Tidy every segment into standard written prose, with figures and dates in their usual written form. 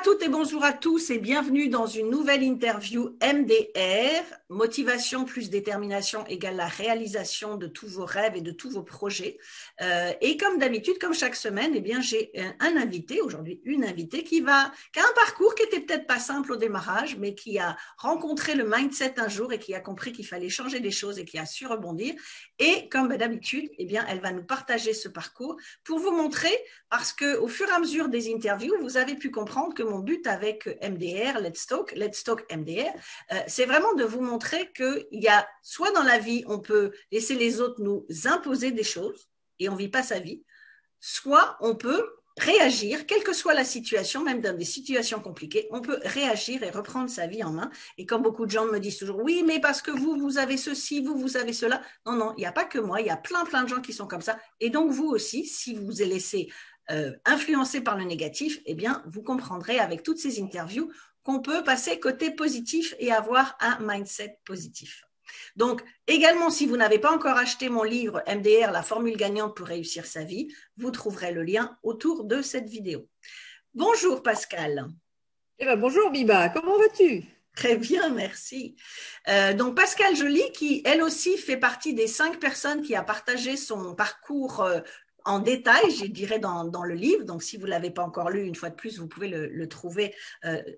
toutes et bonjour à tous et bienvenue dans une nouvelle interview MDR. Motivation plus détermination égale la réalisation de tous vos rêves et de tous vos projets. Et comme d'habitude, comme chaque semaine, eh bien, j'ai un invité, aujourd'hui une invitée qui a un parcours qui était peut-être pas simple au démarrage, mais qui a rencontré le mindset un jour et qui a compris qu'il fallait changer les choses et qui a su rebondir. Et comme d'habitude, eh bien, elle va nous partager ce parcours pour vous montrer, parce qu'au fur et à mesure des interviews, vous avez pu comprendre que mon but avec MDR, Let's Talk MDR, c'est vraiment de vous montrer qu'il y a, soit dans la vie, on peut laisser les autres nous imposer des choses et on ne vit pas sa vie, soit on peut réagir, quelle que soit la situation, même dans des situations compliquées, on peut réagir et reprendre sa vie en main. Et comme beaucoup de gens me disent toujours, oui, mais parce que vous avez ceci, vous avez cela. Non, non, il n'y a pas que moi, il y a plein de gens qui sont comme ça. Et donc, vous aussi, si vous vous laissez influencé par le négatif, eh bien, vous comprendrez avec toutes ces interviews qu'on peut passer côté positif et avoir un mindset positif. Donc, également, si vous n'avez pas encore acheté mon livre MDR, la formule gagnante pour réussir sa vie, vous trouverez le lien autour de cette vidéo. Bonjour Pascal. Eh ben, bonjour Biba, comment vas-tu? Très bien, merci. Donc Pascal Joly, qui elle aussi fait partie des 5 personnes qui a partagé son parcours en détail, je dirais, dans le livre. Donc, si vous ne l'avez pas encore lu, une fois de plus, vous pouvez le trouver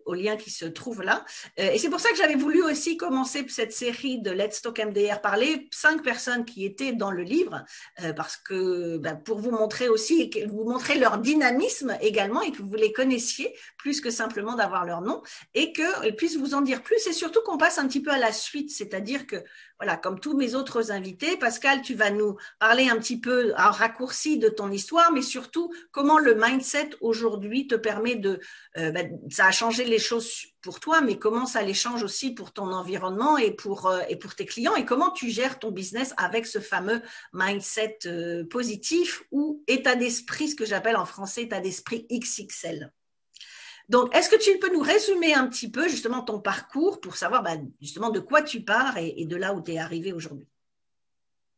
au lien qui se trouve là. Et c'est pour ça que j'avais voulu aussi commencer cette série de Let's Talk MDR par les 5 personnes qui étaient dans le livre, parce que pour vous montrer aussi, vous montrer leur dynamisme également et que vous les connaissiez plus que simplement d'avoir leur nom et qu'elles puissent vous en dire plus et surtout qu'on passe un petit peu à la suite, c'est-à-dire que, voilà, comme tous mes autres invités, Pascal, tu vas nous parler un petit peu en raccourci de ton histoire, mais surtout comment le mindset aujourd'hui te permet de, ça a changé les choses pour toi, mais comment ça les change aussi pour ton environnement et pour tes clients et comment tu gères ton business avec ce fameux mindset positif ou état d'esprit, ce que j'appelle en français état d'esprit XXL. Donc, est-ce que tu peux nous résumer un petit peu justement ton parcours pour savoir justement de quoi tu pars et de là où tu es arrivé aujourd'hui?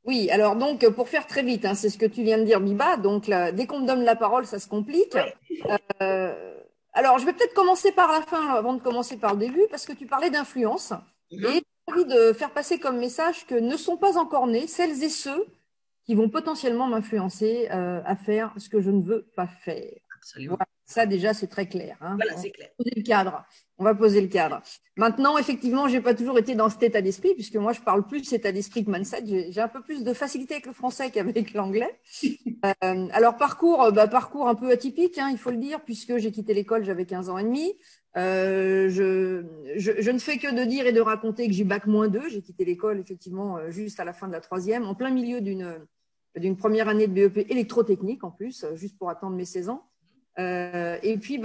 Oui, alors donc pour faire très vite, hein, c'est ce que tu viens de dire Biba, donc là, dès qu'on me donne la parole, ça se complique. Oui. Alors je vais peut-être commencer par la fin avant de commencer par le début, parce que tu parlais d'influence et j'ai envie de faire passer comme message que ne sont pas encore nés celles et ceux qui vont potentiellement m'influencer à faire ce que je ne veux pas faire. Absolument. Voilà, ça déjà c'est très clair. Hein. Voilà, c'est clair. On va poser le cadre. On va poser le cadre. Maintenant, effectivement, j'ai pas toujours été dans cet état d'esprit, puisque moi je parle plus état d'esprit que mindset. J'ai un peu plus de facilité avec le français qu'avec l'anglais. Alors parcours un peu atypique, hein, il faut le dire, puisque j'ai quitté l'école, j'avais 15 ans et demi. Je ne fais que de dire et de raconter que j'ai bac-2. J'ai quitté l'école effectivement juste à la fin de la 3e, en plein milieu d'une première année de BEP électrotechnique en plus, juste pour attendre mes 16 ans. Et puis,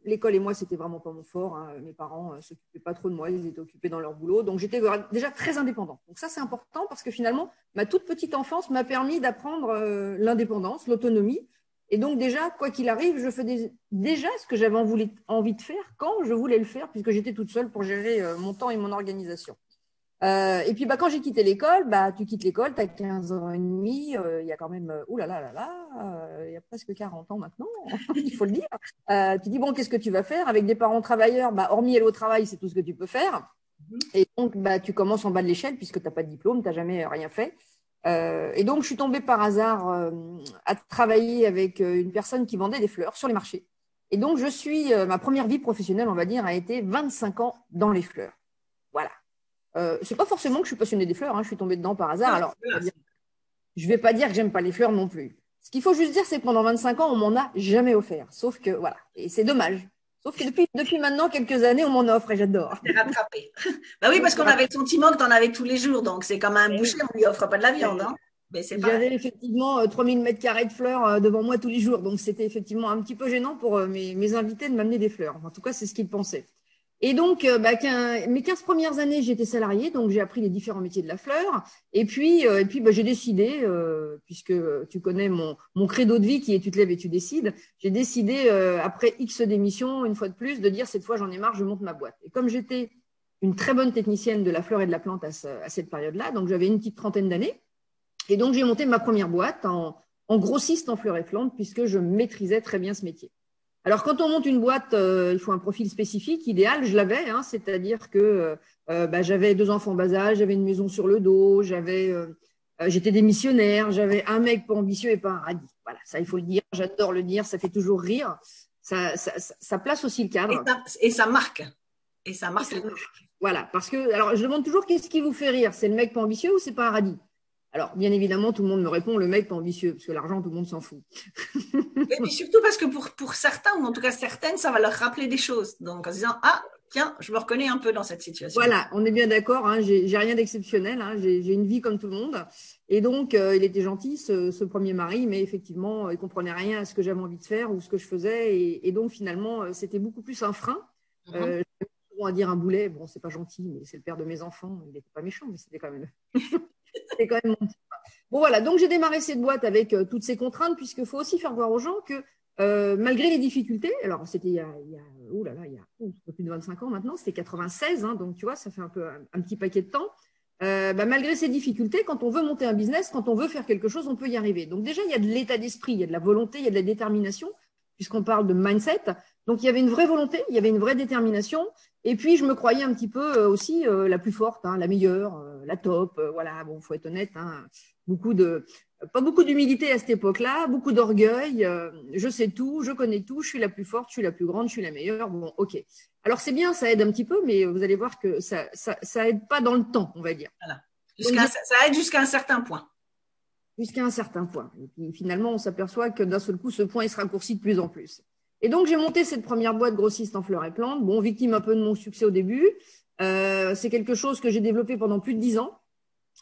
l'école et moi, c'était vraiment pas mon fort. Hein. Mes parents s'occupaient pas trop de moi, ils étaient occupés dans leur boulot. Donc, j'étais déjà très indépendante. Donc, ça, c'est important parce que finalement, ma toute petite enfance m'a permis d'apprendre l'indépendance, l'autonomie. Et donc, déjà, quoi qu'il arrive, je faisais déjà ce que j'avais envie de faire quand je voulais le faire, puisque j'étais toute seule pour gérer mon temps et mon organisation. Et puis quand j'ai quitté l'école, tu quittes l'école, tu as 15 ans et demi, il y a quand même, il y a presque 40 ans maintenant, il faut le dire. Tu dis, bon, qu'est-ce que tu vas faire avec des parents travailleurs? Hormis aller au travail, c'est tout ce que tu peux faire. Et donc, tu commences en bas de l'échelle puisque tu n'as pas de diplôme, tu n'as jamais rien fait. Et donc, je suis tombée par hasard à travailler avec une personne qui vendait des fleurs sur les marchés. Et donc, ma première vie professionnelle, on va dire, a été 25 ans dans les fleurs. Voilà. C'est pas forcément que je suis passionnée des fleurs, hein, je suis tombée dedans par hasard. Alors, je vais pas dire que j'aime pas les fleurs non plus. Ce qu'il faut juste dire, c'est que pendant 25 ans, on m'en a jamais offert. Sauf que, voilà, et c'est dommage. Sauf que depuis maintenant quelques années, on m'en offre et j'adore. T'es rattrapé. Oui, parce qu'on avait le sentiment que tu en avais tous les jours. Donc, c'est comme un boucher, on lui offre pas de la viande. Hein. Mais c'est pareil. J'avais effectivement 3000 mètres carrés de fleurs devant moi tous les jours. Donc, c'était effectivement un petit peu gênant pour mes invités de m'amener des fleurs. En tout cas, c'est ce qu'ils pensaient. Et donc, mes 15 premières années, j'étais salariée, donc j'ai appris les différents métiers de la fleur. Et puis j'ai décidé, puisque tu connais mon credo de vie qui est tu te lèves et tu décides, j'ai décidé, après X démissions, une fois de plus, de dire cette fois j'en ai marre, je monte ma boîte. Et comme j'étais une très bonne technicienne de la fleur et de la plante à cette période-là, donc j'avais une petite trentaine d'années, et donc j'ai monté ma première boîte en grossiste en fleurs et plantes, puisque je maîtrisais très bien ce métier. Alors, quand on monte une boîte, il faut un profil spécifique, idéal, je l'avais, hein, c'est-à-dire que j'avais 2 enfants bas âge, j'avais une maison sur le dos, j'étais démissionnaire, j'avais un mec pas ambitieux et pas un radis. Voilà, ça, il faut le dire, j'adore le dire, ça fait toujours rire. Ça place aussi le cadre. Et ça marque. Et ça marque. Voilà, parce que, alors, je demande toujours qu'est-ce qui vous fait rire? C'est le mec pas ambitieux ou c'est pas un radis? Alors, bien évidemment, tout le monde me répond le mec pas ambitieux, parce que l'argent, tout le monde s'en fout. Et puis surtout parce que pour certains, ou en tout cas certaines, ça va leur rappeler des choses. Donc, en se disant, ah, tiens, je me reconnais un peu dans cette situation. Voilà, on est bien d'accord, hein, j'ai rien d'exceptionnel, hein, j'ai une vie comme tout le monde. Et donc, il était gentil, ce premier mari, mais effectivement, il comprenait rien à ce que j'avais envie de faire ou ce que je faisais. Et donc, finalement, c'était beaucoup plus un frein. J'avais souvent à dire un boulet, bon, c'est pas gentil, mais c'est le père de mes enfants, il n'était pas méchant, mais c'était quand même, c'était quand même mon petit. Bon, voilà, donc j'ai démarré cette boîte avec toutes ces contraintes, puisqu'il faut aussi faire voir aux gens que malgré les difficultés, alors c'était il y a un peu plus de 25 ans maintenant, c'était 96, hein, donc tu vois, ça fait un petit paquet de temps. Malgré ces difficultés, quand on veut monter un business, quand on veut faire quelque chose, on peut y arriver. Donc déjà, il y a de l'état d'esprit, il y a de la volonté, il y a de la détermination, puisqu'on parle de mindset. Donc il y avait une vraie volonté, il y avait une vraie détermination. Et puis je me croyais un petit peu aussi la plus forte, hein, la meilleure, la top. Voilà, bon, faut être honnête, hein, pas beaucoup d'humilité à cette époque-là, beaucoup d'orgueil. Je sais tout, je connais tout, je suis la plus forte, je suis la plus grande, je suis la meilleure. Bon, ok. Alors c'est bien, ça aide un petit peu, mais vous allez voir que ça aide pas dans le temps, on va dire. Voilà. Ça aide jusqu'à un certain point. Jusqu'à un certain point. Et puis finalement, on s'aperçoit que d'un seul coup, ce point il se raccourcit de plus en plus. Et donc j'ai monté cette première boîte grossiste en fleurs et plantes. Bon, victime un peu de mon succès au début. C'est quelque chose que j'ai développé pendant plus de 10 ans.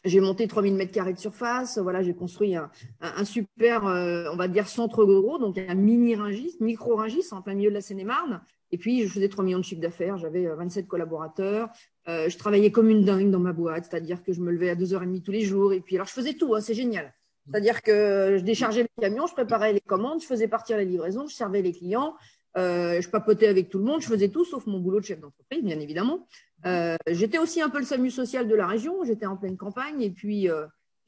J'ai monté 3000 mètres carrés de surface. Voilà, j'ai construit un super, on va dire, centre gros, donc un micro-Rungis en plein milieu de la Seine-et-Marne. Et puis, je faisais 3 millions de chiffres d'affaires. J'avais 27 collaborateurs. Je travaillais comme une dingue dans ma boîte, c'est-à-dire que je me levais à 2h30 tous les jours. Et puis, alors, je faisais tout, hein, c'est génial. C'est-à-dire que je déchargeais les camions, je préparais les commandes, je faisais partir les livraisons, je servais les clients, je papotais avec tout le monde, je faisais tout sauf mon boulot de chef d'entreprise, bien évidemment. J'étais aussi un peu le SAMU social de la région, j'étais en pleine campagne et puis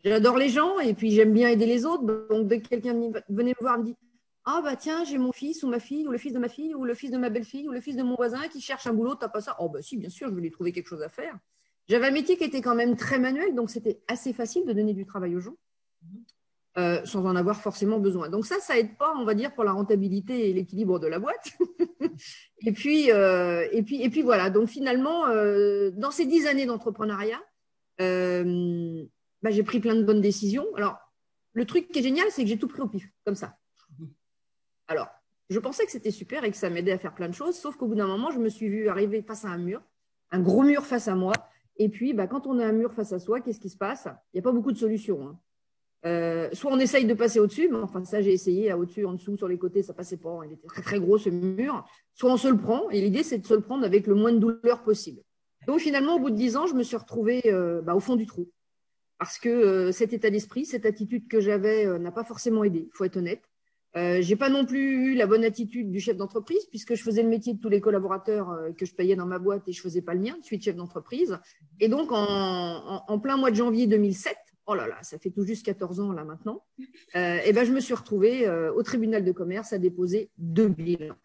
j'adore les gens et puis j'aime bien aider les autres. Donc dès que quelqu'un venait me voir, me dit ah bah tiens, j'ai mon fils ou ma fille ou le fils de ma fille ou le fils de ma belle-fille ou le fils de mon voisin qui cherche un boulot, t'as pas ça? Oh bah si, bien sûr, je vais lui trouver quelque chose à faire. J'avais un métier qui était quand même très manuel, donc c'était assez facile de donner du travail aux gens. Sans en avoir forcément besoin. Donc ça aide pas, on va dire, pour la rentabilité et l'équilibre de la boîte. et puis voilà. Donc finalement, dans ces 10 années d'entrepreneuriat, j'ai pris plein de bonnes décisions. Alors, le truc qui est génial, c'est que j'ai tout pris au pif, comme ça. Alors, je pensais que c'était super et que ça m'aidait à faire plein de choses, sauf qu'au bout d'un moment, je me suis vue arriver face à un mur, un gros mur face à moi. Et puis, quand on a un mur face à soi, qu'est-ce qui se passe? Il n'y a pas beaucoup de solutions, hein. Soit on essaye de passer au-dessus, mais enfin ça j'ai essayé, au-dessus, en dessous, sur les côtés, ça passait pas, il était très très gros ce mur, soit on se le prend, et l'idée c'est de se le prendre avec le moins de douleur possible. Donc finalement, au bout de 10 ans, je me suis retrouvée au fond du trou, parce que cet état d'esprit, cette attitude que j'avais n'a pas forcément aidé, il faut être honnête. J'ai pas non plus eu la bonne attitude du chef d'entreprise, puisque je faisais le métier de tous les collaborateurs que je payais dans ma boîte et je faisais pas le mien, je suis chef d'entreprise. Et donc en plein mois de janvier 2007, oh là là, ça fait tout juste 14 ans là maintenant, je me suis retrouvée au tribunal de commerce à déposer 2 bilans,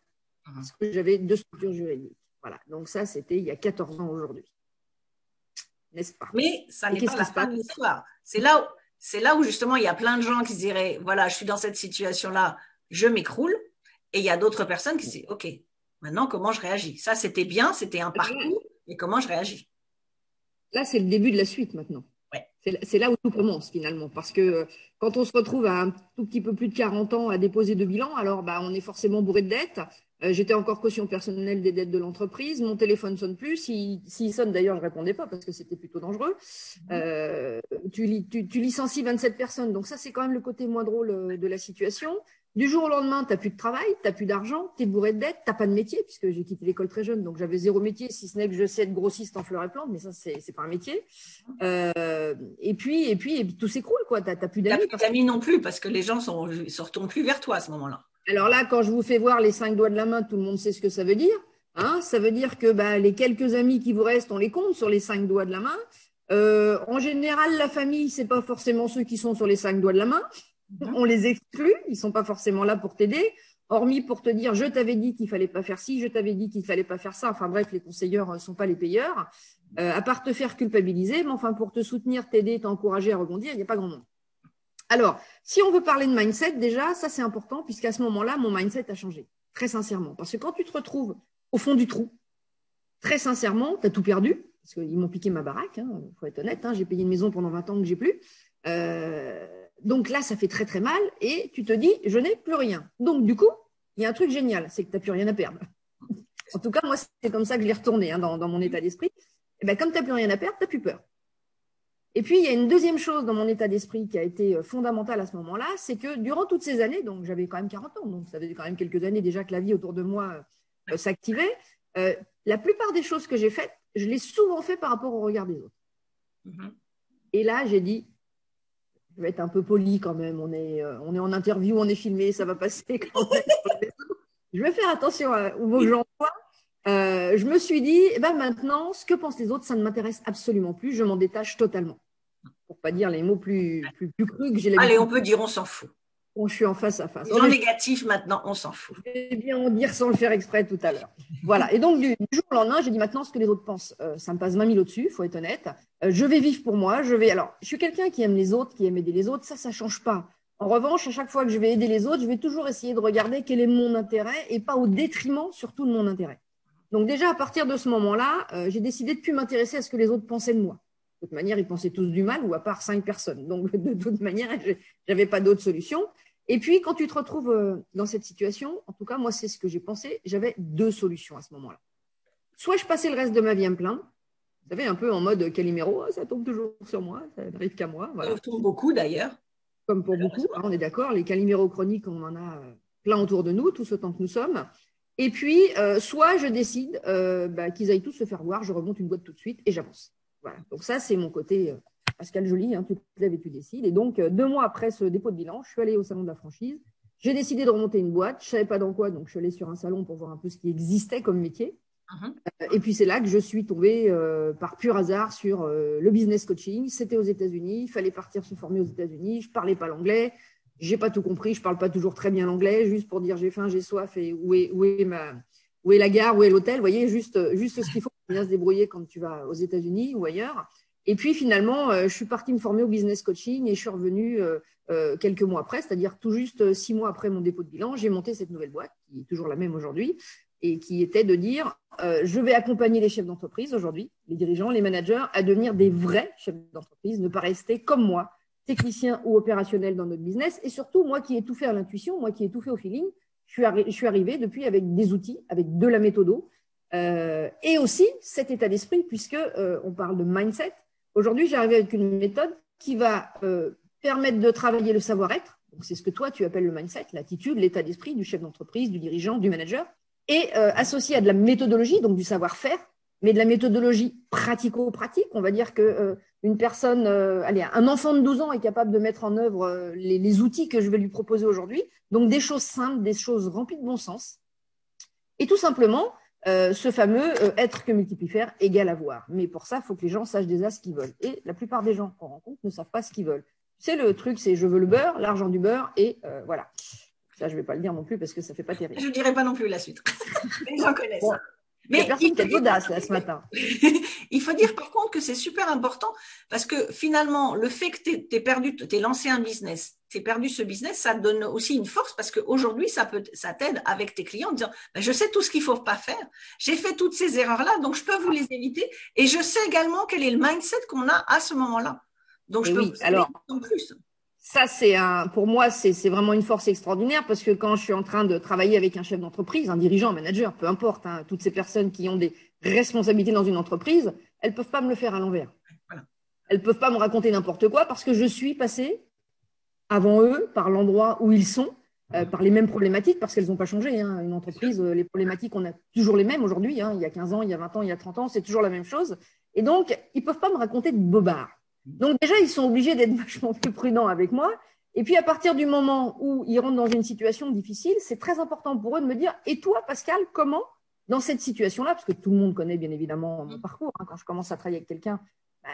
parce que j'avais 2 structures juridiques. Voilà, donc ça c'était il y a 14 ans aujourd'hui, n'est-ce pas? Mais ça n'est pas la fin de l'histoire. C'est là où justement il y a plein de gens qui se diraient, voilà, je suis dans cette situation-là, je m'écroule, et il y a d'autres personnes qui se disent, ok, maintenant comment je réagis? Ça c'était bien, c'était un parcours, mais comment je réagis? Là c'est le début de la suite maintenant. C'est là où tout commence finalement, parce que quand on se retrouve à un tout petit peu plus de 40 ans à déposer 2 bilans, alors on est forcément bourré de dettes. J'étais encore caution personnelle des dettes de l'entreprise, mon téléphone sonne plus, s'il sonne d'ailleurs je répondais pas parce que c'était plutôt dangereux. Tu licencies 27 personnes, donc ça c'est quand même le côté moins drôle de la situation. Du jour au lendemain, tu n'as plus de travail, tu n'as plus d'argent, tu es bourré de dettes, tu n'as pas de métier, puisque j'ai quitté l'école très jeune, donc j'avais 0 métier, si ce n'est que je sais être grossiste en fleurs et plantes, mais ça, c'est pas un métier. Et puis tout s'écroule, quoi. Tu n'as plus d'amis. Tu n'as plus d'amis non plus, parce que les gens ne se retournent plus vers toi à ce moment-là. Alors là, quand je vous fais voir les 5 doigts de la main, tout le monde sait ce que ça veut dire. Hein, ça veut dire que les quelques amis qui vous restent, on les compte sur les 5 doigts de la main. En général, la famille, ce n'est pas forcément ceux qui sont sur les 5 doigts de la main. On les exclut, ils ne sont pas forcément là pour t'aider. hormis pour te dire, je t'avais dit qu'il fallait pas faire ci, je t'avais dit qu'il fallait pas faire ça. Enfin bref, les conseilleurs ne sont pas les payeurs, à part te faire culpabiliser, mais enfin pour te soutenir, t'aider, t'encourager à rebondir, il n'y a pas grand monde. Alors, si on veut parler de mindset, déjà, ça c'est important, puisqu'à ce moment-là, mon mindset a changé, très sincèrement. Parce que quand tu te retrouves au fond du trou, très sincèrement, tu as tout perdu, parce qu'ils m'ont piqué ma baraque, faut être honnête, j'ai payé une maison pendant 20 ans que j'ai plus. Donc là, ça fait très très mal, et tu te dis, je n'ai plus rien. Donc du coup, il y a un truc génial, c'est que tu n'as plus rien à perdre. En tout cas, moi, c'est comme ça que je l'ai retourné dans mon état d'esprit. Et ben, comme tu n'as plus rien à perdre, tu n'as plus peur. Et puis, il y a une deuxième chose dans mon état d'esprit qui a été fondamentale à ce moment-là, c'est que durant toutes ces années, donc j'avais quand même 40 ans, donc ça faisait quand même quelques années déjà que la vie autour de moi s'activait, la plupart des choses que j'ai faites, je l'ai souvent fait par rapport au regard des autres. Et là, j'ai dit, je vais être un peu poli quand même, on est en interview, on est filmé, ça va passer quand même. Je vais faire attention aux mots que j'emploie. Je me suis dit, maintenant, ce que pensent les autres, ça ne m'intéresse absolument plus, je m'en détache totalement. Pour pas dire les mots plus crus que j'ai l'habitude. Allez, on peut dire on s'en fout. Bon, je suis en face à face. Les gens négatifs, maintenant, on s'en fout. Je vais bien en dire sans le faire exprès tout à l'heure. Voilà. Et donc, du jour au lendemain, j'ai dit maintenant, ce que les autres pensent, ça me passe 20 000 au-dessus, il faut être honnête. Je vais vivre pour moi. Alors, je suis quelqu'un qui aime les autres, qui aime aider les autres. Ça ne change pas. En revanche, à chaque fois que je vais aider les autres, je vais toujours essayer de regarder quel est mon intérêt et pas au détriment, surtout, de mon intérêt. Donc, déjà, à partir de ce moment-là, j'ai décidé de ne plus m'intéresser à ce que les autres pensaient de moi. De toute manière, ils pensaient tous du mal, ou à part 5 personnes. Donc, de toute manière, je n'avais pas d'autre solution. Et puis, quand tu te retrouves dans cette situation, en tout cas, moi, c'est ce que j'ai pensé, j'avais 2 solutions à ce moment-là. Soit je passais le reste de ma vie à me plaindre, vous savez, un peu en mode Calimero, ça tombe toujours sur moi, ça n'arrive qu'à moi. Voilà. Ça tombe beaucoup d'ailleurs. Comme pour beaucoup, on est d'accord, les Calimero chroniques, on en a plein autour de nous, tous autant que nous sommes. Et puis, soit je décide qu'ils aillent tous se faire voir, je remonte une boîte tout de suite et j'avance. Voilà. Donc ça, c'est mon côté Pascal Joly, tu te lèves et tu décides. Et donc, 2 mois après ce dépôt de bilan, je suis allée au salon de la franchise. J'ai décidé de remonter une boîte. Je ne savais pas dans quoi, donc je suis allée sur un salon pour voir un peu ce qui existait comme métier. Et puis, c'est là que je suis tombée par pur hasard sur le business coaching. C'était aux États-Unis. Il fallait partir se former aux États-Unis. Je ne parlais pas l'anglais. Je n'ai pas tout compris. Je ne parle pas toujours très bien l'anglais, juste pour dire j'ai faim, j'ai soif et où est la gare, où est l'hôtel. Vous voyez, juste ce qu'il faut pour bien se débrouiller quand tu vas aux États-Unis ou ailleurs. Et puis, finalement, je suis partie me former au business coaching et je suis revenue quelques mois après, c'est-à-dire tout juste 6 mois après mon dépôt de bilan. J'ai monté cette nouvelle boîte, qui est toujours la même aujourd'hui, et qui était de dire je vais accompagner les chefs d'entreprise aujourd'hui, les dirigeants, les managers, à devenir des vrais chefs d'entreprise, ne pas rester comme moi, technicien ou opérationnel dans notre business. Et surtout, moi qui ai tout fait à l'intuition, moi qui ai tout fait au feeling, je suis arrivée depuis avec des outils, avec de la méthodo, et aussi cet état d'esprit, puisque on parle de mindset. Aujourd'hui, j'ai arrivé avec une méthode qui va permettre de travailler le savoir-être. C'est ce que toi, tu appelles le mindset, l'attitude, l'état d'esprit du chef d'entreprise, du dirigeant, du manager, et associé à de la méthodologie, donc du savoir-faire, mais de la méthodologie pratico-pratique. On va dire qu'une personne, un enfant de 12 ans est capable de mettre en œuvre les outils que je vais lui proposer aujourd'hui. Donc, des choses simples, des choses remplies de bon sens. Et tout simplement, ce fameux être que multiplie faire égale avoir. Mais pour ça, il faut que les gens sachent déjà ce qu'ils veulent. Et la plupart des gens qu'on rencontre ne savent pas ce qu'ils veulent. Tu sais, le truc, c'est je veux le beurre, l'argent du beurre, et voilà. Ça, je ne vais pas le dire non plus parce que ça ne fait pas terrible. Je ne dirai pas non plus la suite. Les gens connaissent. Bon. Mais il n'y a personne qui a de l'audace là ce matin. Il faut dire par contre que c'est super important parce que finalement, le fait que tu aies lancé un business, tu aies perdu ce business, ça te donne aussi une force parce qu'aujourd'hui, ça t'aide avec tes clients en disant je sais tout ce qu'il ne faut pas faire, j'ai fait toutes ces erreurs-là, donc je peux vous les éviter et je sais également quel est le mindset qu'on a à ce moment-là. Donc, je peux vous aider en plus. Ça, pour moi, c'est vraiment une force extraordinaire parce que quand je suis en train de travailler avec un chef d'entreprise, un dirigeant, un manager, peu importe, toutes ces personnes qui ont des responsabilités dans une entreprise, elles ne peuvent pas me le faire à l'envers. Voilà. Elles ne peuvent pas me raconter n'importe quoi parce que je suis passée avant eux par l'endroit où ils sont, par les mêmes problématiques parce qu'elles n'ont pas changé. Une entreprise, les problématiques, on a toujours les mêmes aujourd'hui. Il y a 15 ans, il y a 20 ans, il y a 30 ans, c'est toujours la même chose. Et donc, ils ne peuvent pas me raconter de bobards. Donc déjà, ils sont obligés d'être vachement plus prudents avec moi. Et puis, à partir du moment où ils rentrent dans une situation difficile, c'est très important pour eux de me dire « Et toi, Pascal, comment, dans cette situation-là » parce que tout le monde connaît bien évidemment mon parcours. Quand je commence à travailler avec quelqu'un,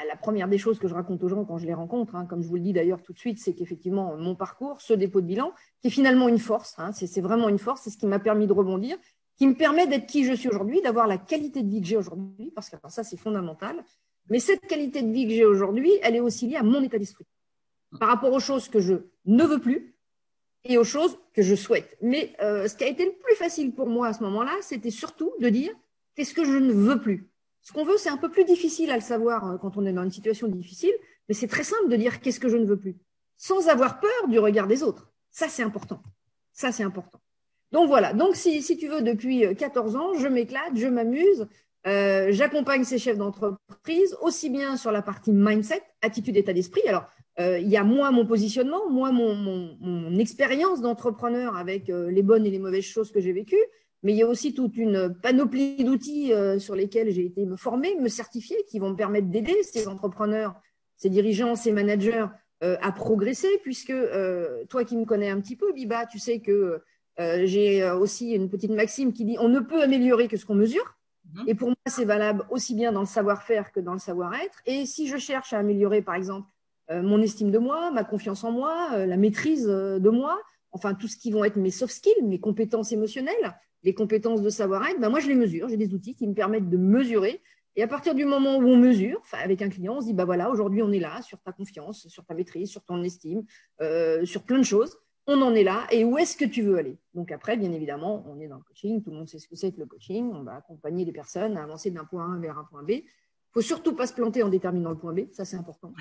la première des choses que je raconte aux gens quand je les rencontre, hein, comme je vous le dis d'ailleurs tout de suite, c'est qu'effectivement, mon parcours, ce dépôt de bilan, qui est finalement une force, hein, c'est vraiment une force, c'est ce qui m'a permis de rebondir, qui me permet d'être qui je suis aujourd'hui, d'avoir la qualité de vie que j'ai aujourd'hui, parce que ça, c'est fondamental. Mais cette qualité de vie que j'ai aujourd'hui, elle est aussi liée à mon état d'esprit, par rapport aux choses que je ne veux plus et aux choses que je souhaite. Mais ce qui a été le plus facile pour moi à ce moment-là, c'était surtout de dire qu'est-ce que je ne veux plus. Ce qu'on veut, c'est un peu plus difficile à le savoir quand on est dans une situation difficile, mais c'est très simple de dire qu'est-ce que je ne veux plus, sans avoir peur du regard des autres. Ça, c'est important. Ça, c'est important. Donc voilà, donc si tu veux, depuis 14 ans, je m'éclate, je m'amuse, j'accompagne ces chefs d'entreprise, aussi bien sur la partie mindset, attitude, état d'esprit. Alors, il y a moi, mon positionnement, moi, mon expérience d'entrepreneur avec les bonnes et les mauvaises choses que j'ai vécues, mais il y a aussi toute une panoplie d'outils sur lesquels j'ai été me former, me certifier, qui vont me permettre d'aider ces entrepreneurs, ces dirigeants, ces managers à progresser, puisque toi qui me connais un petit peu, Biba, tu sais que j'ai aussi une petite maxime qui dit on ne peut améliorer que ce qu'on mesure. Et pour moi, c'est valable aussi bien dans le savoir-faire que dans le savoir-être. Et si je cherche à améliorer, par exemple, mon estime de moi, ma confiance en moi, la maîtrise de moi, enfin tout ce qui vont être mes soft skills, mes compétences émotionnelles, les compétences de savoir-être, ben moi je les mesure. J'ai des outils qui me permettent de mesurer. Et à partir du moment où on mesure, avec un client, on se dit bah voilà, aujourd'hui on est là sur ta confiance, sur ta maîtrise, sur ton estime, sur plein de choses. On en est là et où est-ce que tu veux aller? Donc après, bien évidemment, on est dans le coaching, tout le monde sait ce que c'est que le coaching, on va accompagner les personnes à avancer d'un point A vers un point B. Il ne faut surtout pas se planter en déterminant le point B, ça c'est important.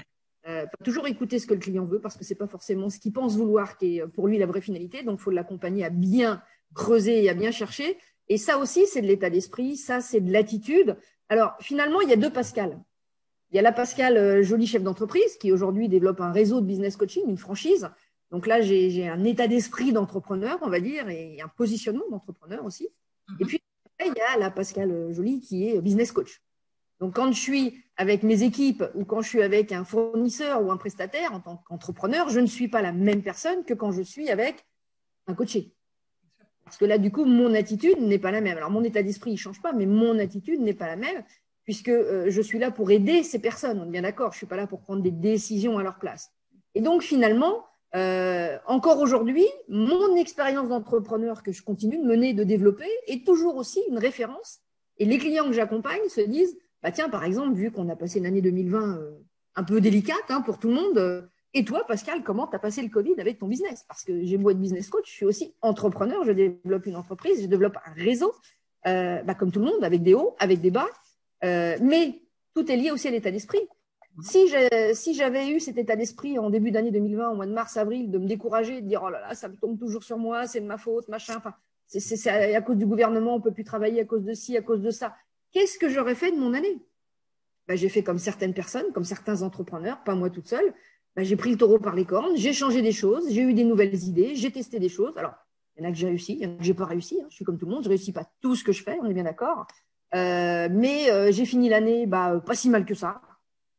Pas toujours écouter ce que le client veut parce que ce n'est pas forcément ce qu'il pense vouloir qui est pour lui la vraie finalité, donc il faut l'accompagner à bien creuser et à bien chercher. Et ça aussi, c'est de l'état d'esprit, ça c'est de l'attitude. Alors finalement, il y a deux Pascal. Il y a la Pascal jolie chef d'entreprise qui aujourd'hui développe un réseau de business coaching, une franchise. Donc là, j'ai un état d'esprit d'entrepreneur, on va dire, et un positionnement d'entrepreneur aussi. Et puis, il y a la Pascal Joly qui est business coach. Donc, quand je suis avec mes équipes ou quand je suis avec un fournisseur ou un prestataire en tant qu'entrepreneur, je ne suis pas la même personne que quand je suis avec un coaché. Parce que là, du coup, mon attitude n'est pas la même. Alors, mon état d'esprit, il ne change pas, mais mon attitude n'est pas la même puisque je suis là pour aider ces personnes. On est bien d'accord, je ne suis pas là pour prendre des décisions à leur place. Et donc, finalement, encore aujourd'hui, mon expérience d'entrepreneur que je continue de mener, de développer, est toujours aussi une référence. Et les clients que j'accompagne se disent, bah tiens, par exemple, vu qu'on a passé une année 2020 un peu délicate pour tout le monde, et toi, Pascal, comment tu as passé le Covid avec ton business? Parce que j'ai beau être business coach, je suis aussi entrepreneur, je développe une entreprise, je développe un réseau, comme tout le monde, avec des hauts, avec des bas, mais tout est lié aussi à l'état d'esprit. Si j'avais eu cet état d'esprit en début d'année 2020, au mois de mars, avril, de me décourager, de dire oh là là, ça me tombe toujours sur moi, c'est de ma faute, machin, enfin, c'est à cause du gouvernement, on ne peut plus travailler à cause de ci, à cause de ça. Qu'est-ce que j'aurais fait de mon année? J'ai fait comme certaines personnes, comme certains entrepreneurs, pas moi toute seule. J'ai pris le taureau par les cornes, j'ai changé des choses, j'ai eu des nouvelles idées, j'ai testé des choses. Alors, il y en a que j'ai réussi, il y en a que j'ai pas réussi. Je suis comme tout le monde, je ne réussis pas tout ce que je fais, on est bien d'accord. Mais j'ai fini l'année pas si mal que ça.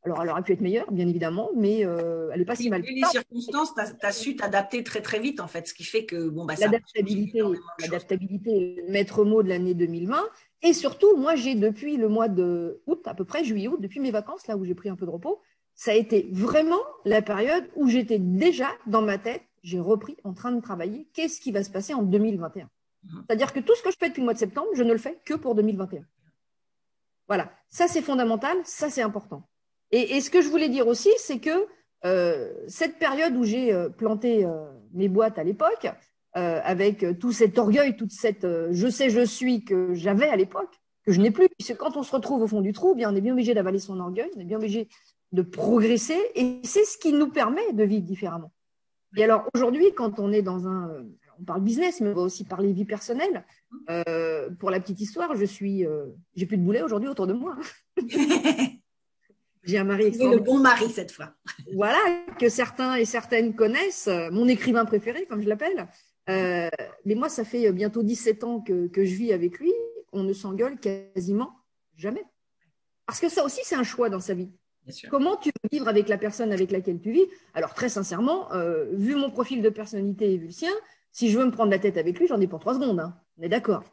Alors, elle aurait pu être meilleure, bien évidemment, mais elle n'est pas si mal. Vu les circonstances, tu as su t'adapter très, très vite, en fait, ce qui fait que l'adaptabilité, le maître mot de l'année 2020. Et surtout, moi, j'ai depuis le mois de août, à peu près juillet-août, depuis mes vacances, là où j'ai pris un peu de repos, ça a été vraiment la période où j'étais déjà dans ma tête, j'ai repris en train de travailler, qu'est-ce qui va se passer en 2021? C'est-à-dire que tout ce que je fais depuis le mois de septembre, je ne le fais que pour 2021. Voilà, ça c'est fondamental, ça c'est important. Et ce que je voulais dire aussi, c'est que cette période où j'ai planté mes boîtes à l'époque, avec tout cet orgueil, toute cette je sais, je suis que j'avais à l'époque, que je n'ai plus, puisque quand on se retrouve au fond du trou, on est bien obligé d'avaler son orgueil, on est bien obligé de progresser, et c'est ce qui nous permet de vivre différemment. Et alors aujourd'hui, quand on est dans on parle business, mais on va aussi parler vie personnelle. Pour la petite histoire, j'ai plus de boulet aujourd'hui autour de moi. J'ai un mari extraordinaire. Le bon mari cette fois. Voilà, que certains et certaines connaissent, mon écrivain préféré, comme je l'appelle. Mais moi, ça fait bientôt 17 ans que je vis avec lui. On ne s'engueule quasiment jamais. Parce que ça aussi, c'est un choix dans sa vie. Comment tu veux vivre avec la personne avec laquelle tu vis? Alors, très sincèrement, vu mon profil de personnalité et vu le sien, si je veux me prendre la tête avec lui, j'en ai pour 3 secondes. On est d'accord.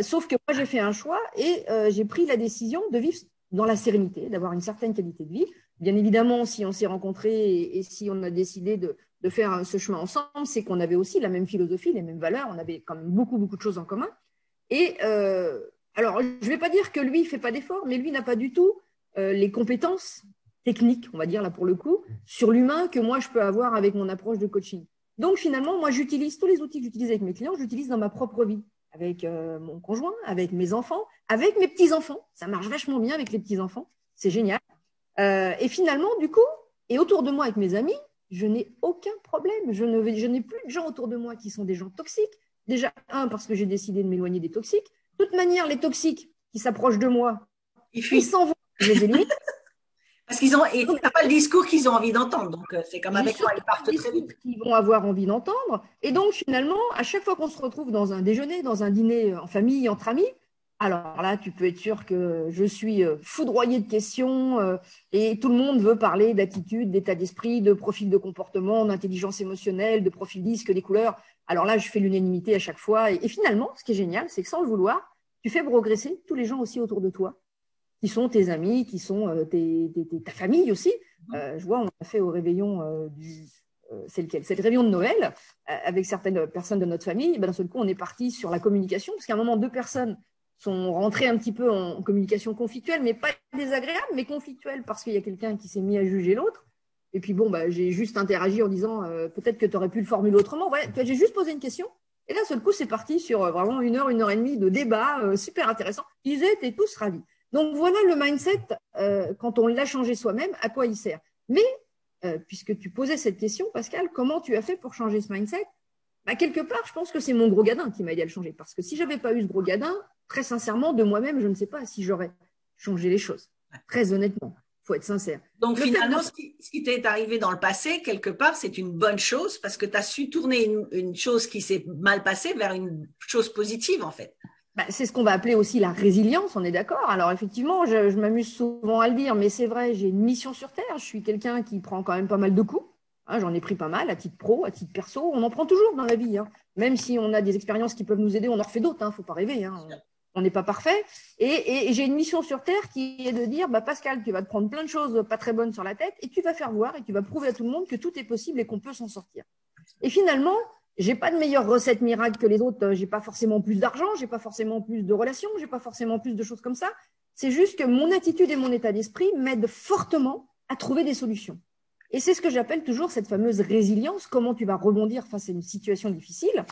Sauf que moi, j'ai fait un choix et j'ai pris la décision de vivre dans la sérénité, d'avoir une certaine qualité de vie. Bien évidemment, si on s'est rencontrés et si on a décidé de faire ce chemin ensemble, c'est qu'on avait aussi la même philosophie, les mêmes valeurs, on avait quand même beaucoup, beaucoup de choses en commun. Et alors, je ne vais pas dire que lui ne fait pas d'efforts, mais lui n'a pas du tout les compétences techniques, on va dire là pour le coup, sur l'humain que moi je peux avoir avec mon approche de coaching. Donc finalement, moi j'utilise tous les outils que j'utilise avec mes clients, j'utilise dans ma propre vie, avec mon conjoint, avec mes enfants, avec mes petits-enfants. Ça marche vachement bien avec les petits-enfants, c'est génial. Et finalement, du coup, et autour de moi avec mes amis, je n'ai aucun problème. Je n'ai plus de gens autour de moi qui sont des gens toxiques. Déjà, parce que j'ai décidé de m'éloigner des toxiques. De toute manière, les toxiques qui s'approchent de moi, ils s'en vont, je les élimine. Parce qu'ils ont, et t'as pas le discours qu'ils ont envie d'entendre. Donc, c'est comme avec moi, ils partent très vite. Qu'ils vont avoir envie d'entendre. Et donc, finalement, à chaque fois qu'on se retrouve dans un déjeuner, dans un dîner en famille, entre amis, alors là, tu peux être sûr que je suis foudroyée de questions et tout le monde veut parler d'attitude, d'état d'esprit, de profil de comportement, d'intelligence émotionnelle, de profil disque, des couleurs. Alors là, je fais l'unanimité à chaque fois. Et finalement, ce qui est génial, c'est que sans le vouloir, tu fais progresser tous les gens aussi autour de toi, qui sont tes amis, qui sont ta famille aussi. Je vois, on a fait au réveillon c'est lequel? C'est le réveillon de Noël avec certaines personnes de notre famille. Ben, d'un seul coup, on est parti sur la communication, parce qu'à un moment, deux personnes sont rentrées un petit peu en communication conflictuelle, mais pas désagréable, mais conflictuelle, parce qu'il y a quelqu'un qui s'est mis à juger l'autre. Et puis bon, bah, j'ai juste interagi en disant peut-être que tu aurais pu le formuler autrement. Ouais, j'ai juste posé une question. Et d'un seul coup, c'est parti sur vraiment une heure et demie de débat super intéressant. Ils étaient tous ravis. Donc voilà le mindset, quand on l'a changé soi-même, à quoi il sert. Mais, puisque tu posais cette question, Pascal, comment tu as fait pour changer ce mindset? Bah, quelque part, je pense que c'est mon gros gadin qui m'a aidé à le changer. Parce que si je n'avais pas eu ce gros gadin, très sincèrement, de moi-même, je ne sais pas si j'aurais changé les choses. Très honnêtement, il faut être sincère. Donc finalement, ce qui t'est arrivé dans le passé, quelque part, c'est une bonne chose parce que tu as su tourner une chose qui s'est mal passée vers une chose positive, en fait. Bah, c'est ce qu'on va appeler aussi la résilience, on est d'accord. Alors effectivement, je m'amuse souvent à le dire, mais c'est vrai, j'ai une mission sur Terre. Je suis quelqu'un qui prend quand même pas mal de coups. Hein, j'en ai pris pas mal à titre pro, à titre perso. On en prend toujours dans la vie. Hein. Même si on a des expériences qui peuvent nous aider, on en refait d'autres. Hein, faut pas rêver. Hein. On n'est pas parfait. Et j'ai une mission sur Terre qui est de dire, bah, Pascal, tu vas te prendre plein de choses pas très bonnes sur la tête et tu vas faire voir et tu vas prouver à tout le monde que tout est possible et qu'on peut s'en sortir. Et finalement, j'ai pas de meilleure recette miracle que les autres. J'ai pas forcément plus d'argent, j'ai pas forcément plus de relations, j'ai pas forcément plus de choses comme ça. C'est juste que mon attitude et mon état d'esprit m'aident fortement à trouver des solutions. Et c'est ce que j'appelle toujours cette fameuse résilience. Comment tu vas rebondir face à une situation difficile?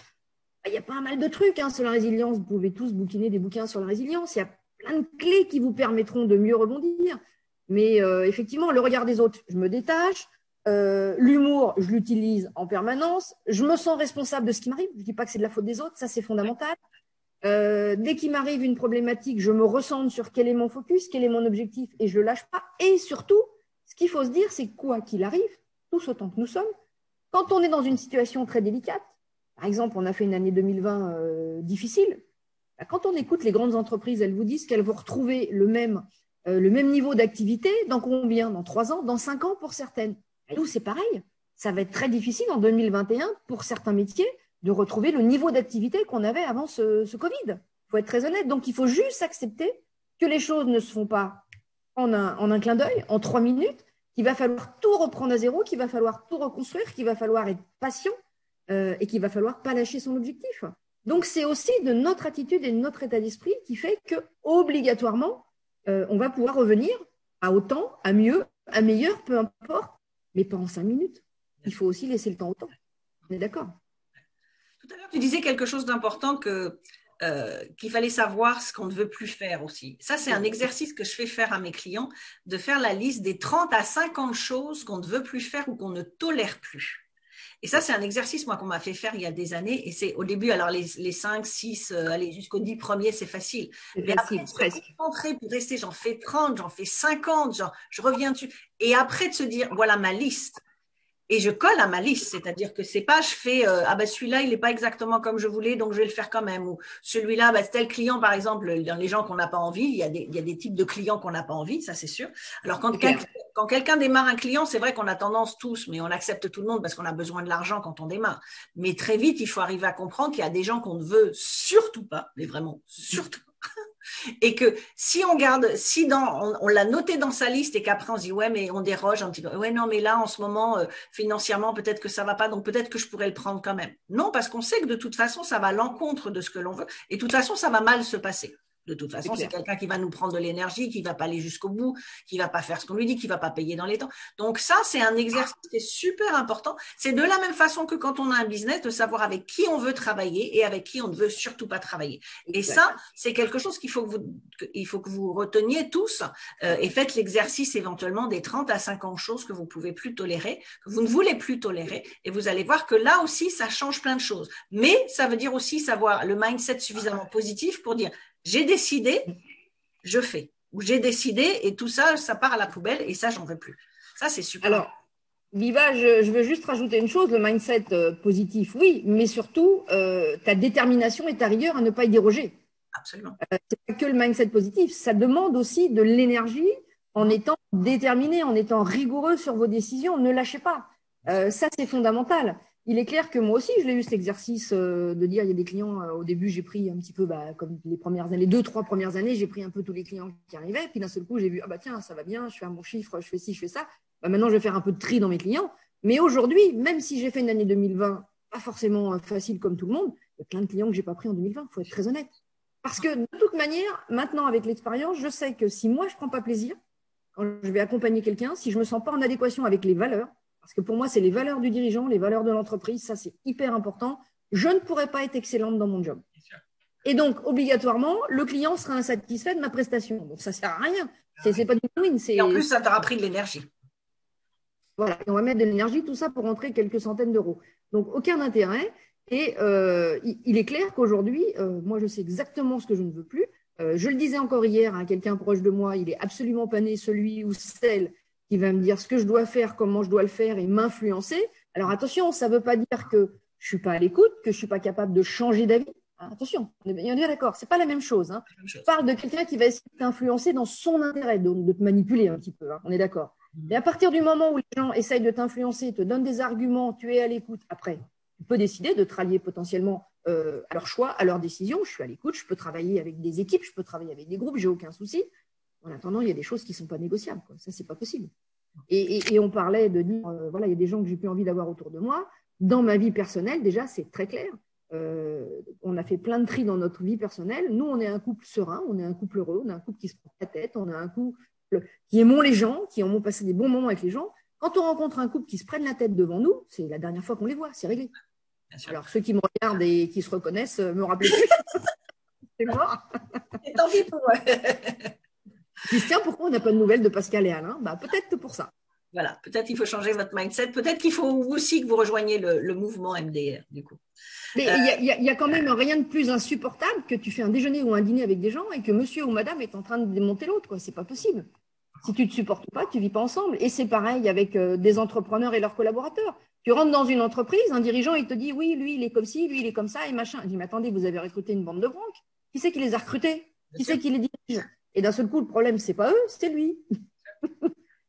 Il y a pas mal de trucs hein, sur la résilience. Vous pouvez tous bouquiner des bouquins sur la résilience. Il y a plein de clés qui vous permettront de mieux rebondir. Mais effectivement, le regard des autres, je me détache. L'humour, je l'utilise en permanence. Je me sens responsable de ce qui m'arrive. Je ne dis pas que c'est de la faute des autres, ça c'est fondamental. Dès qu'il m'arrive une problématique, je me ressens sur quel est mon focus, quel est mon objectif et je ne le lâche pas. Et surtout, ce qu'il faut se dire, c'est quoi qu'il arrive, tous autant que nous sommes, quand on est dans une situation très délicate, par exemple, on a fait une année 2020 difficile, quand on écoute les grandes entreprises, elles vous disent qu'elles vont retrouver le même niveau d'activité dans combien? Dans 3 ans, dans 5 ans pour certaines. Et nous, c'est pareil. Ça va être très difficile en 2021 pour certains métiers de retrouver le niveau d'activité qu'on avait avant ce Covid. Il faut être très honnête. Donc, il faut juste accepter que les choses ne se font pas en un clin d'œil, en 3 minutes, qu'il va falloir tout reprendre à zéro, qu'il va falloir tout reconstruire, qu'il va falloir être patient et qu'il va falloir pas lâcher son objectif. Donc, c'est aussi de notre attitude et de notre état d'esprit qui fait que obligatoirement, on va pouvoir revenir à autant, à mieux, à meilleur, peu importe, mais pas en 5 minutes. Il faut aussi laisser le temps au temps. On est d'accord? Tout à l'heure, tu disais quelque chose d'important qu'il fallait savoir ce qu'on ne veut plus faire aussi. Ça, c'est un exercice que je fais faire à mes clients, de faire la liste des 30 à 50 choses qu'on ne veut plus faire ou qu'on ne tolère plus. Et ça, c'est un exercice, moi, qu'on m'a fait faire il y a des années. Et c'est au début, alors les 5, 6, allez, jusqu'aux 10 premiers, c'est facile. Mais après, de se concentrer pour rester, j'en fais 30, j'en fais 50, genre, je reviens dessus. Et après, de se dire, voilà ma liste. Et je colle à ma liste, c'est-à-dire que c'est pas je fais ah ben celui-là il n'est pas exactement comme je voulais donc je vais le faire quand même ou celui-là ben, tel client par exemple dans les gens qu'on n'a pas envie il y a des types de clients qu'on n'a pas envie ça c'est sûr. Alors quand quelqu'un démarre un client c'est vrai qu'on a tendance tous mais on accepte tout le monde parce qu'on a besoin de l'argent quand on démarre mais très vite il faut arriver à comprendre qu'il y a des gens qu'on ne veut surtout pas mais vraiment surtout pas Et que si on garde, si on l'a noté dans sa liste et qu'après on se dit ouais mais on déroge, on dit ouais non mais là en ce moment financièrement peut-être que ça va pas, donc peut-être que je pourrais le prendre quand même. Non, parce qu'on sait que de toute façon ça va à l'encontre de ce que l'on veut et de toute façon ça va mal se passer. De toute façon, c'est quelqu'un qui va nous prendre de l'énergie, qui va pas aller jusqu'au bout, qui va pas faire ce qu'on lui dit, qui va pas payer dans les temps. Donc ça, c'est un exercice qui est super important. C'est de la même façon que quand on a un business, de savoir avec qui on veut travailler et avec qui on ne veut surtout pas travailler. Et ça, c'est quelque chose qu'il faut que vous reteniez tous et faites l'exercice éventuellement des 30 à 50 choses que vous pouvez plus tolérer, que vous ne voulez plus tolérer. Et vous allez voir que là aussi, ça change plein de choses. Mais ça veut dire aussi savoir le mindset suffisamment positif pour dire j'ai décidé, je fais. Ou j'ai décidé et tout ça, ça part à la poubelle et ça, j'en veux plus. Ça, c'est super. Alors, Viva, je veux juste rajouter une chose, le mindset positif, oui, mais surtout ta détermination et ta rigueur à ne pas y déroger. Absolument. C'est pas que le mindset positif, ça demande aussi de l'énergie en étant déterminé, en étant rigoureux sur vos décisions. Ne lâchez pas. Ça, c'est fondamental. Il est clair que moi aussi, je l'ai eu cet exercice de dire, il y a des clients, au début, j'ai pris un petit peu, comme les premières années, les 2-3 premières années, j'ai pris un peu tous les clients qui arrivaient. Puis d'un seul coup, j'ai vu, ah bah tiens, ça va bien, je fais un bon chiffre, je fais ci, je fais ça. Bah, maintenant, je vais faire un peu de tri dans mes clients. Mais aujourd'hui, même si j'ai fait une année 2020, pas forcément facile comme tout le monde, il y a plein de clients que je n'ai pas pris en 2020, il faut être très honnête. Parce que de toute manière, maintenant, avec l'expérience, je sais que si moi, je ne prends pas plaisir, quand je vais accompagner quelqu'un, si je ne me sens pas en adéquation avec les valeurs, parce que pour moi, c'est les valeurs du dirigeant, les valeurs de l'entreprise, ça, c'est hyper important, je ne pourrai pas être excellente dans mon job. Et donc, obligatoirement, le client sera insatisfait de ma prestation. Donc, ça ne sert à rien. Ce n'est pas du win. Et en plus, ça t'aura pris de l'énergie. Voilà, et on va mettre de l'énergie, tout ça pour rentrer quelques centaines d'euros. Donc, aucun intérêt. Et il est clair qu'aujourd'hui, moi, je sais exactement ce que je ne veux plus. Je le disais encore hier à quelqu'un proche de moi, il est absolument pas né celui ou celle qui va me dire ce que je dois faire, comment je dois le faire et m'influencer. Alors, attention, ça ne veut pas dire que je ne suis pas à l'écoute, que je ne suis pas capable de changer d'avis. Attention, on est bien d'accord, ce n'est pas la même chose. Hein. Je parle de quelqu'un qui va essayer de t'influencer dans son intérêt, donc de te manipuler un petit peu, hein, on est d'accord. Mais à partir du moment où les gens essayent de t'influencer, te donnent des arguments, tu es à l'écoute, après, tu peux décider de te rallier potentiellement à leur choix, à leur décision. Je suis à l'écoute, je peux travailler avec des équipes, je peux travailler avec des groupes, j'ai aucun souci. En attendant, il y a des choses qui ne sont pas négociables, quoi. Ça, ce n'est pas possible. Et on parlait de dire, voilà, il y a des gens que j'ai plus envie d'avoir autour de moi. Dans ma vie personnelle, déjà, c'est très clair. On a fait plein de tri dans notre vie personnelle. Nous, on est un couple serein, on est un couple heureux, on est un couple qui se prend la tête, on est un couple qui aimons les gens, qui aimons passer des bons moments avec les gens. Quand on rencontre un couple qui se prenne la tête devant nous, c'est la dernière fois qu'on les voit, c'est réglé. Alors, ceux qui me regardent et qui se reconnaissent, me rappellent plus. C'est mort. Et tant pis pour eux. Christian, pourquoi on n'a pas de nouvelles de Pascal et Alain? Peut-être pour ça. Voilà, peut-être qu'il faut changer votre mindset. Peut-être qu'il faut aussi que vous rejoigniez le mouvement MDR, du coup. Mais il y a quand même rien de plus insupportable que tu fais un déjeuner ou un dîner avec des gens et que monsieur ou madame est en train de démonter l'autre. C'est pas possible. Si tu ne te supportes pas, tu ne vis pas ensemble. Et c'est pareil avec des entrepreneurs et leurs collaborateurs. Tu rentres dans une entreprise, un dirigeant, il te dit oui, lui, il est comme ci, lui, il est comme ça et machin. Il dit mais attendez, vous avez recruté une bande de branques. Qui c'est qui les a recrutés? Qui c'est qui les dirige? Et d'un seul coup, le problème, c'est pas eux, c'est lui.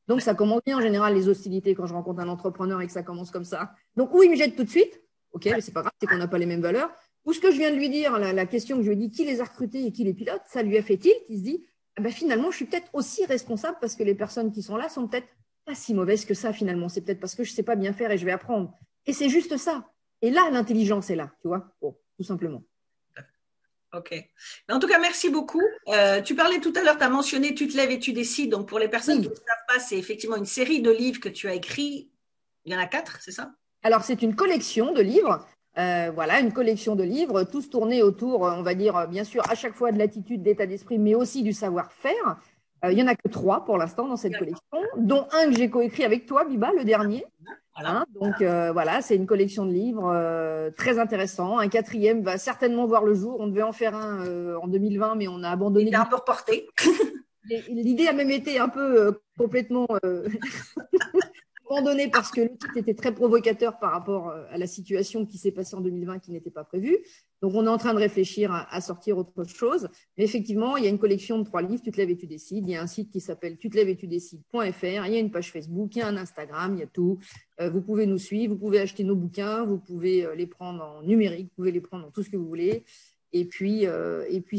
Donc, ça commence bien en général les hostilités quand je rencontre un entrepreneur et que ça commence comme ça. Donc, ou il me jette tout de suite. Ok, mais c'est pas grave, c'est qu'on n'a pas les mêmes valeurs. Ou ce que je viens de lui dire, la question que je lui ai dit, qui les a recrutés et qui les pilote, ça lui a fait tilt. Il se dit, ah ben, finalement, je suis peut-être aussi responsable parce que les personnes qui sont là sont peut-être pas si mauvaises que ça finalement. C'est peut-être parce que je sais pas bien faire et je vais apprendre. Et c'est juste ça. Et là, l'intelligence est là, tu vois, bon, tout simplement. Ok. En tout cas, merci beaucoup. Tu parlais tout à l'heure, tu as mentionné Tu te lèves et tu décides. Donc, pour les personnes qui ne savent pas, c'est effectivement une série de livres que tu as écrits. Il y en a 4, c'est ça? Alors, c'est une collection de livres. Voilà, une collection de livres, tous tournés autour, on va dire, bien sûr, à chaque fois de l'attitude, d'état d'esprit, mais aussi du savoir-faire. Il n'y en a que 3 pour l'instant dans cette collection, dont un que j'ai coécrit avec toi, Biba, le dernier. Voilà. Hein, donc, voilà, c'est une collection de livres très intéressant. Un 4e va certainement voir le jour. On devait en faire un en 2020, mais on a abandonné. Il est un peu reporté. L'idée a même été un peu complètement abandonné parce que le titre était très provocateur par rapport à la situation qui s'est passée en 2020 qui n'était pas prévue. Donc, on est en train de réfléchir à sortir autre chose. Mais effectivement, il y a une collection de 3 livres, Tu te lèves et tu décides. Il y a un site qui s'appelle tutelèvesetudécides.fr. Il y a une page Facebook, il y a un Instagram, il y a tout. Vous pouvez nous suivre, vous pouvez acheter nos bouquins, vous pouvez les prendre en numérique, vous pouvez les prendre en tout ce que vous voulez. Et puis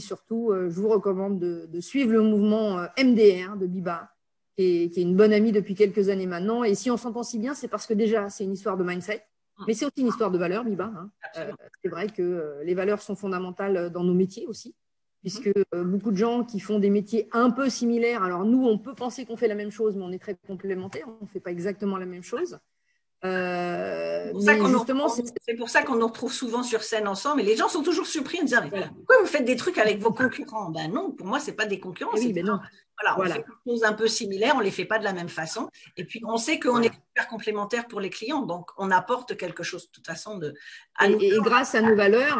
surtout, je vous recommande de suivre le mouvement MDR de Biba, qui est une bonne amie depuis quelques années maintenant. Et si on s'entend si bien, c'est parce que déjà, c'est une histoire de mindset, mais c'est aussi une histoire de valeurs, Biba. C'est vrai que les valeurs sont fondamentales dans nos métiers aussi, puisque beaucoup de gens qui font des métiers un peu similaires, alors nous, on peut penser qu'on fait la même chose, mais on est très complémentaires, on ne fait pas exactement la même chose. C'est pour ça qu'on nous retrouve souvent sur scène ensemble et les gens sont toujours surpris en disant mais pourquoi vous faites des trucs avec vos concurrents? Ben non, pour moi, ce n'est pas des concurrents. Oui, mais non. Voilà, on fait des choses un peu similaires, on ne les fait pas de la même façon. Et puis, on sait qu'on est super complémentaires pour les clients, donc on apporte quelque chose de toute façon. Et grâce à nos valeurs,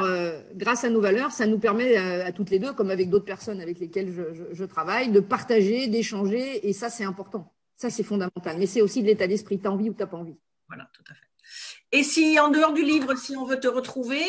ça nous permet à toutes les deux, comme avec d'autres personnes avec lesquelles je travaille, de partager, d'échanger, et ça, c'est important. Ça, c'est fondamental. Mais c'est aussi de l'état d'esprit. Tu as envie ou tu n'as pas envie. Voilà, tout à fait. Et si, en dehors du livre, si on veut te retrouver,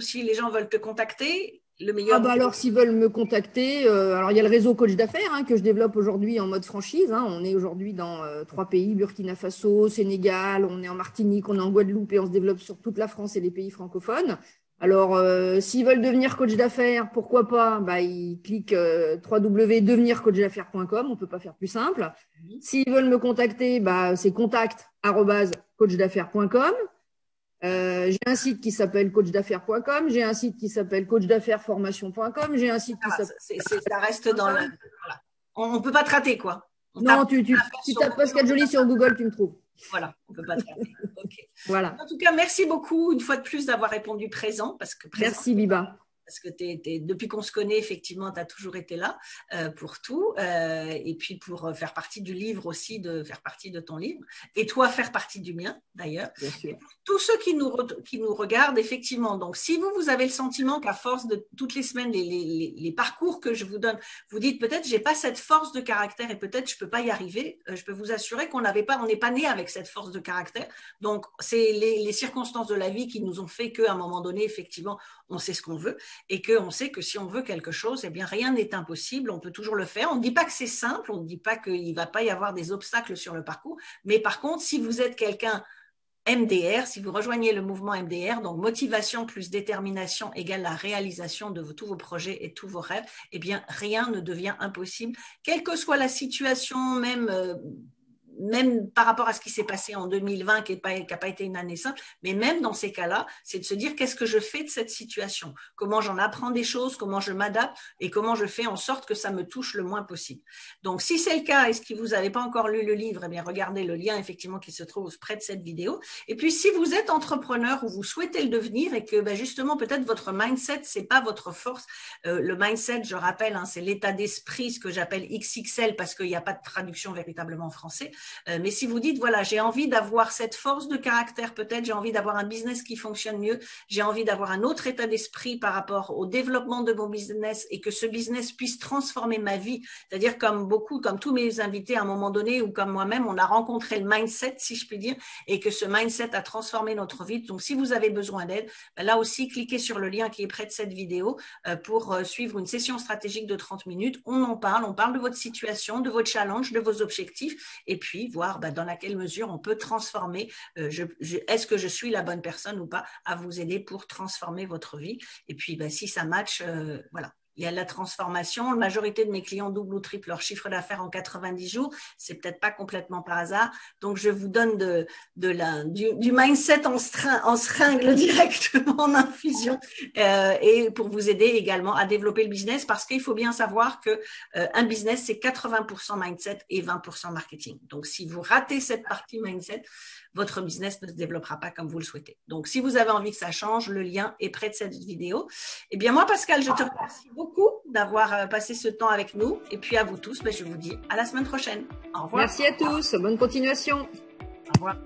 si les gens veulent te contacter, le meilleur… alors, s'ils veulent me contacter, alors il y a le réseau coach d'affaires que je développe aujourd'hui en mode franchise. On est aujourd'hui dans 3 pays, Burkina Faso, Sénégal, on est en Martinique, on est en Guadeloupe et on se développe sur toute la France et les pays francophones. Alors, s'ils veulent devenir coach d'affaires, pourquoi pas, ils cliquent www.devenircoachdaffaires.com, on ne peut pas faire plus simple. S'ils veulent me contacter, c'est contact@coachdaffaires.com. J'ai un site qui s'appelle coachdaffaires.com, j'ai un site qui s'appelle coachdaffaires-formation.com, j'ai un site qui s'appelle… Ça reste dans le… Voilà. On ne peut pas te rater, quoi. Non, tu tapes Pascal Joly sur Google, tu me trouves. Voilà, on ne peut pas te rater. Okay. Voilà. En tout cas, merci beaucoup une fois de plus d'avoir répondu présent. Merci, Biba. Parce que depuis qu'on se connaît, effectivement, tu as toujours été là pour tout. Et puis pour faire partie du livre aussi, de faire partie de ton livre. Et toi, faire partie du mien, d'ailleurs. Bien sûr. Tous ceux qui nous regardent, effectivement. Donc, si vous avez le sentiment qu'à force de toutes les semaines, les parcours que je vous donne, vous dites peut-être, j'ai pas cette force de caractère et peut-être je peux pas y arriver. Je peux vous assurer on n'est pas né avec cette force de caractère. Donc, c'est les circonstances de la vie qui nous ont fait qu'à un moment donné, effectivement, on sait ce qu'on veut. Et qu'on sait que si on veut quelque chose, eh bien, rien n'est impossible, on peut toujours le faire. On ne dit pas que c'est simple, on ne dit pas qu'il ne va pas y avoir des obstacles sur le parcours, mais par contre, si vous êtes quelqu'un MDR, si vous rejoignez le mouvement MDR, donc motivation plus détermination égale la réalisation de tous vos projets et tous vos rêves, eh bien, rien ne devient impossible, quelle que soit la situation, même par rapport à ce qui s'est passé en 2020, qui n'a pas été une année simple, mais même dans ces cas-là, c'est de se dire qu'est-ce que je fais de cette situation, comment j'en apprends des choses, comment je m'adapte et comment je fais en sorte que ça me touche le moins possible. Donc, si c'est le cas et si vous n'avez pas encore lu le livre, eh bien, regardez le lien effectivement qui se trouve près de cette vidéo. Et puis, si vous êtes entrepreneur ou vous souhaitez le devenir et que justement, peut-être votre mindset, ce n'est pas votre force. Le mindset, je rappelle, c'est l'état d'esprit, ce que j'appelle XXL parce qu'il n'y a pas de traduction véritablement en français. Mais si vous dites, voilà, j'ai envie d'avoir cette force de caractère, peut-être j'ai envie d'avoir un business qui fonctionne mieux, j'ai envie d'avoir un autre état d'esprit par rapport au développement de mon business et que ce business puisse transformer ma vie, c'est-à-dire comme tous mes invités à un moment donné ou comme moi-même, on a rencontré le mindset, si je puis dire, et que ce mindset a transformé notre vie. Donc, si vous avez besoin d'aide, là aussi, cliquez sur le lien qui est près de cette vidéo pour suivre une session stratégique de 30 minutes. On parle de votre situation, de votre challenge, de vos objectifs et puis voir dans laquelle mesure on peut transformer, est-ce que je suis la bonne personne ou pas, à vous aider pour transformer votre vie. Et puis, si ça match, voilà. Il y a la transformation. La majorité de mes clients doublent ou triplent leur chiffre d'affaires en 90 jours. C'est peut-être pas complètement par hasard. Donc, je vous donne du mindset en seringue directement en infusion et pour vous aider également à développer le business parce qu'il faut bien savoir que un business, c'est 80% mindset et 20% marketing. Donc, si vous ratez cette partie mindset, votre business ne se développera pas comme vous le souhaitez. Donc, si vous avez envie que ça change, le lien est près de cette vidéo. Eh bien, moi, Pascal, je te remercie beaucoup d'avoir passé ce temps avec nous. Et puis, à vous tous, je vous dis à la semaine prochaine. Au revoir. Merci à tous. Bonne continuation. Au revoir.